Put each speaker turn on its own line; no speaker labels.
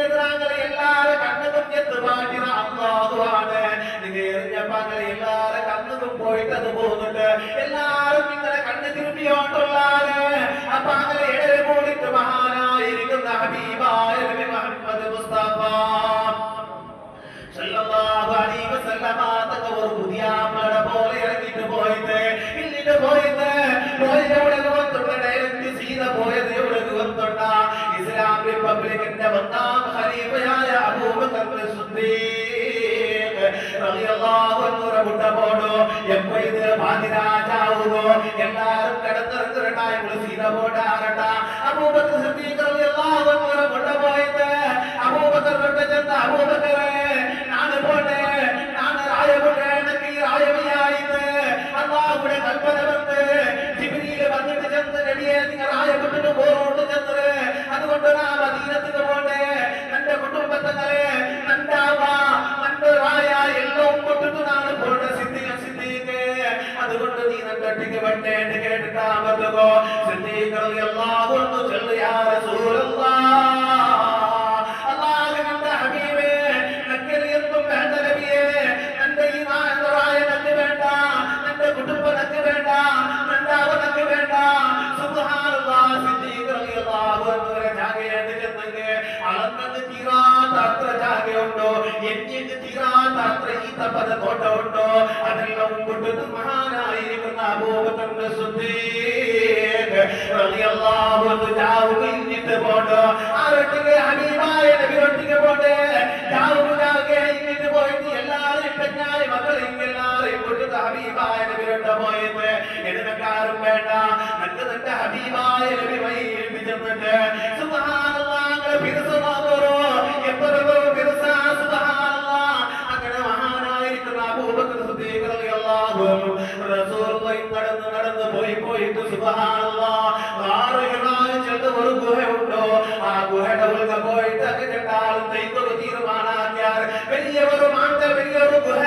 എതിരാങ്ങളെ എല്ലാരും കണ്ണും എത്ത് പാട്ടിന അള്ളാഹുവാണ്. നിങ്ങൾ എറിഞ്ഞ പങ്ങളെ എല്ലാരും കണ്ണും പോയിട്ടത് പോകുന്നുണ്ട്. എല്ലാരും നിങ്ങളെ കണ്ണ് തിരുമ്പിയോണ്ടുള്ളാണ്. അപ്പൊ അങ്ങനെ ഇടരെ കൂടിയിട്ട് മഹാനായിരിക്കുന്ന ഹബീബായ നബി മുഹമ്മദ് മുസ്തഫ സല്ലല്ലാഹു അലൈഹി വസല്ലമ തങ്ങൾ ഒരു പുതിയ മഴ പോലെ ഇറങ്ങിട്ട് പോയിട്ട് ഇല്ലിട്ട് പോയിട്ട് എവിടെ വന്നിട്ടുണ്ട് ഡയറക്റ്റ് സീത പോയത് എവിടെ വന്നിട്ട ഇസ്ലാം റിപ്പബ്ലിക്കിന്റെ ഒന്നാം ഖലീഫയായ അബൂബക്കർ സിദ്ദീഖ് റളിയല്ലാഹു അൻഹു മുട്ട പോടോ എപ്പോ ഇത് ബാദിരാജാവുകോ എല്ലാരും കടന്നിറങ്ങുണ്ടായി സീത പോടാറട്ട അബൂബക്കർ സിദ്ദീഖ് റളിയല്ലാഹു അൻഹു മുട്ട പോയിട്ട് അബൂബക്കർ മുട്ട ചെന്ന അബൂബക്കറെ നാണ് പോട്ടെ നാണ് രായപുട്ടെ എനിക്ക് രായവിയായത് അല്ലാഹുവിന്റെ കൽപ്പന വന്ന് ജിബ്രീൽ വന്നിട്ട് ചെന്ന് നബിയെ നിങ്ങൾ രായപുട്ടിന് പോറോട്ട് ചെന്നത് അതുകൊണ്ട് നാ മദീനത്തിന് പോട്ടെ എന്റെ കുടുംബത്തങ്ങളെ നണ്ടാവാ നന്റെ രായ എല്ലാം കൊണ്ടിട്ട് നാണ് പോട്ടെ സിദ്ദീഖ് അതുകൊണ്ട് നീ നട്ടട്ടിക്ക് പറ്റേണ്ട കേട്ടിട്ടാ മതകോ സിദ്ദീഖ് റളിയല്ലാഹു അൻഹു ചൊല്ലു യാ റസൂലല്ലാഹ് അല്ലാഹുവിന്റെ ഹബീബേ നക്കലിയൊന്നും വേണ്ട നബിയേ എന്റെ ഈ നായകരായ നക്ക് വേണ്ട എന്റെ കുടുംബം നക്ക് വേണ്ട നണ്ടാവ നക്ക് വേണ്ട സുബ്ഹാനല്ലാഹ് സിദ്ദീഖ് റളിയല്ലാഹു അൻഹു ജാഗയാണ് ചെന്നെങ്കിൽ അളന്നത് തീരാത്ത അത്ര ജാഗയുണ്ടോ എനിക്ക് തീരാത്ത അത്ര ഈത്തപ്പത കോട്ട ഉണ്ടോ അതെല്ലാം കൊണ്ടത് മഹാനായിരിക്കുന്ന അബൂബക്കർ സിദ്ദീഖ് റളിയല്ലാഹു അൻഹു ജാവുകിന്നിട്ട് പോടോ ആരൊട്ടിಗೆ ഹബീബായ നബി ഒട്ടിಗೆ പോട്ടെ ജാവുകാകെ ഇന്നിട്ട് പോയിട്ട് എല്ലാവരും പെഞ്ഞായി മക്കളെയും എല്ലാവരെയും കൊണ്ടിട്ട് ഹബീബായ നബി ഒട്ട പോയത് എഴുന്നക്കാരും വേണ്ട നക്ക് നിന്റെ ഹബീബായ നബി വഴി ഏൽപ്പിച്ചിട്ടുണ്ട് സുബ്ഹാനല്ലാഹ് ഫിർസമാതോരോ എപ്പോഴോ ഫിർസ സുബ്ഹാനല്ലാഹ് അങ്ങനെ മഹാനായിരിക്കുന്ന അബൂബക്കർ സിദ്ദീഖ് റളിയല്ലാഹു അൻഹു റസൂലുള്ളാഹി നടന്ന് പോയിട്ട് സുബ്ഹാനല്ലാഹ് ആറുകളായി ചെന്ന് ഒരു ഗുഹയുണ്ടോ ആ ഗുഹയുടെ ഉള്ളിൽ പോയിട്ട് അങ്ങനെ തീരുമാനാക്കിയാൽ വലിയൊരു ഗുഹ